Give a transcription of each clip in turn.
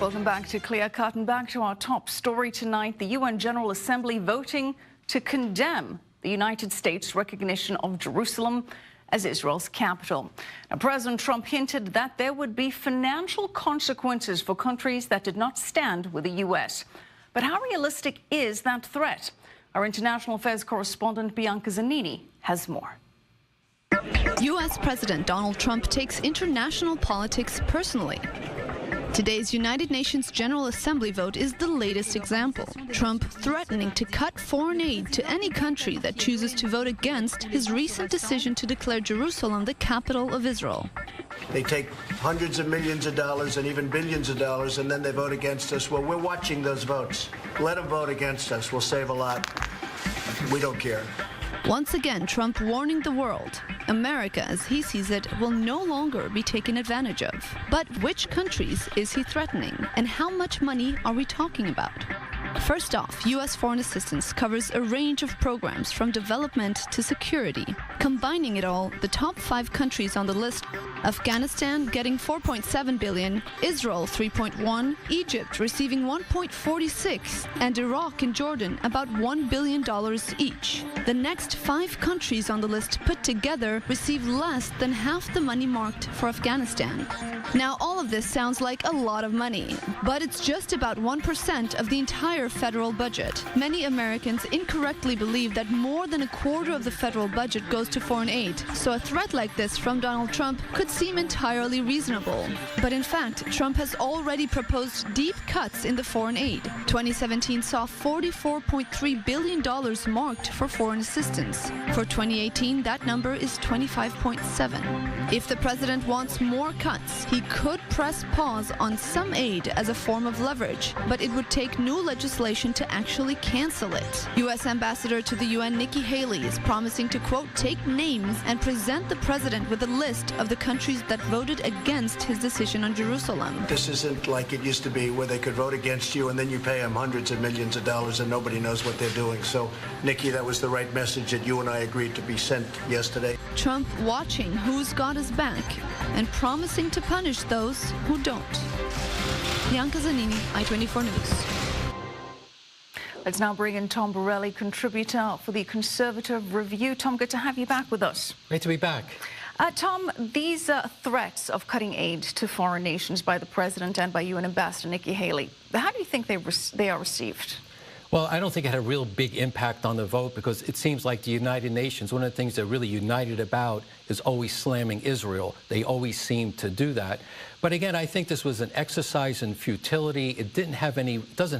Welcome back to Clearcut and back to our top story tonight. The UN General Assembly voting to condemn the United States' recognition of Jerusalem as Israel's capital. Now, President Trump hinted that there would be financial consequences for countries that did not stand with the U.S. But how realistic is that threat? Our international affairs correspondent Bianca Zanini has more. U.S. President Donald Trump takes international politics personally. Today's United Nations General Assembly vote is the latest example. Trump threatening to cut foreign aid to any country that chooses to vote against his recent decision to declare Jerusalem the capital of Israel. They take hundreds of millions of dollars and even billions of dollars, and then they vote against us. Well, we're watching those votes. Let them vote against us. We'll save a lot. We don't care. Once again, Trump warning the world. America, as he sees it, will no longer be taken advantage of. But which countries is he threatening? And how much money are we talking about? First off, U.S. foreign assistance covers a range of programs from development to security. Combining it all, the top 5 countries on the list: Afghanistan getting $4.7 billion, Israel $3.1, Egypt receiving $1.46, and Iraq and Jordan about $1 billion each. The next 5 countries on the list put together receive less than half the money marked for Afghanistan. Now, all of this sounds like a lot of money, but it's just about 1% of the entire federal budget. Many Americans incorrectly believe that more than a quarter of the federal budget goes to foreign aid, so a threat like this from Donald Trump could seem entirely reasonable. But in fact, Trump has already proposed deep cuts in the foreign aid. 2017 saw $44.3 billion marked for foreign assistance. For 2018, that number is 25.7. If the president wants more cuts, he could press pause on some aid as a form of leverage, but it would take new legislation to actually cancel it. U.S. Ambassador to the UN Nikki Haley is promising to, quote, take names and present the president with a list of the countries that voted against his decision on Jerusalem. This isn't like it used to be, where they could vote against you and then you pay them hundreds of millions of dollars and nobody knows what they're doing. So, Nikki, that was the right message that you and I agreed to be sent yesterday. Trump watching who's got his back and promising to punish those who don't. Bianca Zanini, i24 News. Let's now bring in Tom Borelli, contributor for the Conservative Review. Tom, good to have you back with us. Great to be back. Tom, these threats of cutting aid to foreign nations by the president and by UN Ambassador Nikki Haley, how do you think they are received? Well, I don't think it had a real big impact on the vote, because it seems like the United Nations, one of the things they're really united about is always slamming Israel. They always seem to do that. But again, I think this was an exercise in futility. It doesn't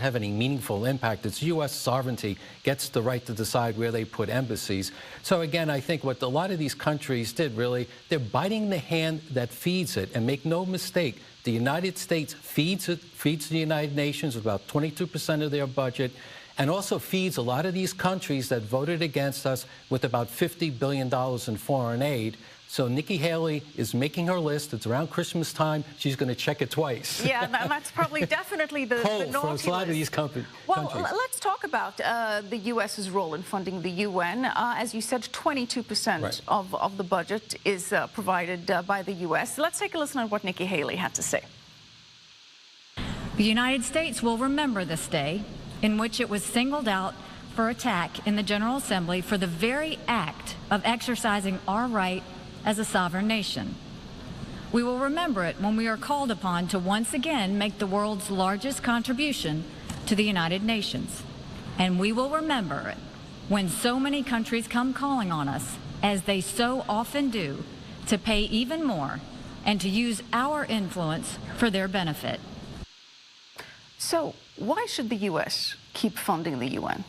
have any meaningful impact. It's U.S. sovereignty gets the right to decide where they put embassies. So again, I think what a lot of these countries did, really, they're biting the hand that feeds it. And make no mistake, the United States feeds the United Nations with about 22% of their budget, and also feeds a lot of these countries that voted against us with about $50 billion in foreign aid. So Nikki Haley is making her list. It's around Christmas time. She's going to check it twice. Yeah, that's probably definitely the naughty for a lot of these countries. Well, let's talk about the U.S.'s role in funding the UN. As you said, 22% right. of the budget is provided by the U.S. Let's take a listen to what Nikki Haley had to say. The United States will remember this day in which it was singled out for attack in the General Assembly for the very act of exercising our right as a sovereign nation. We will remember it when we are called upon to once again make the world's largest contribution to the United Nations. And we will remember it when so many countries come calling on us, as they so often do, to pay even more and to use our influence for their benefit. So why should the U.S. keep funding the UN?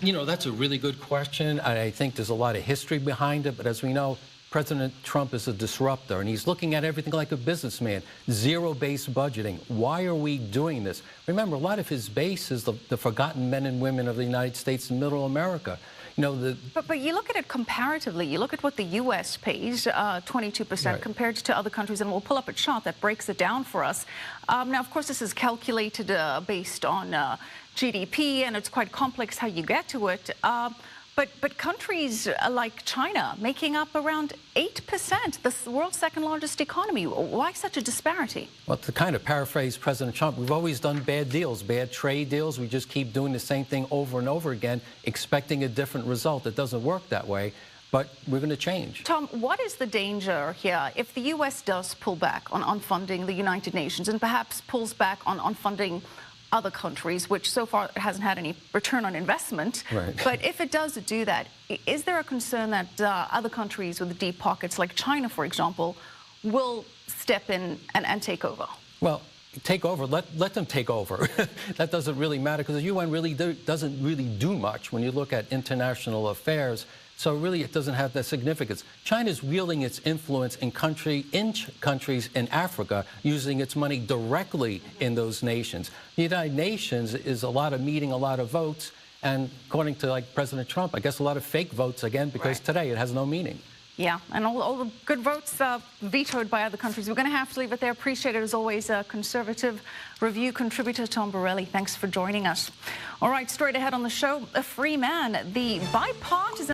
You know, that's a really good question. I think there's a lot of history behind it, but as we know, President Trump is a disruptor, and he's looking at everything like a businessman. Zero-based budgeting. Why are we doing this? Remember, a lot of his base is the forgotten men and women of the United States and Middle America. You know, But you look at it comparatively. You look at what the U.S. pays, 22%, right. compared to other countries, and we'll pull up a chart that breaks it down for us. Now, of course, this is calculated based on GDP, and it's quite complex how you get to it. But countries like China making up around 8%, the world's second largest economy. Why such a disparity? Well, to kind of paraphrase President Trump, we've always done bad deals, bad trade deals. We just keep doing the same thing over and over again, expecting a different result. It doesn't work that way, but we're going to change. Tom, what is the danger here if the U.S. does pull back on funding the United Nations and perhaps pulls back on funding other countries, which so far hasn't had any return on investment? Right. But if it does do that, is there a concern that other countries with deep pockets, like China, for example, will step in and take over? Well, take over. Let them take over. That doesn't really matter because the UN really doesn't really do much when you look at international affairs. So really, it doesn't have that significance. China's wielding its influence in countries in Africa, using its money directly in those nations. The United Nations is a lot of meeting, a lot of votes, and according to like President Trump, I guess a lot of fake votes again, because today it has no meaning. Yeah, and all the good votes vetoed by other countries. We're going to have to leave it there. Appreciate it, as always, Conservative Review contributor Tom Borelli. Thanks for joining us. All right, straight ahead on the show, a free man, the bipartisan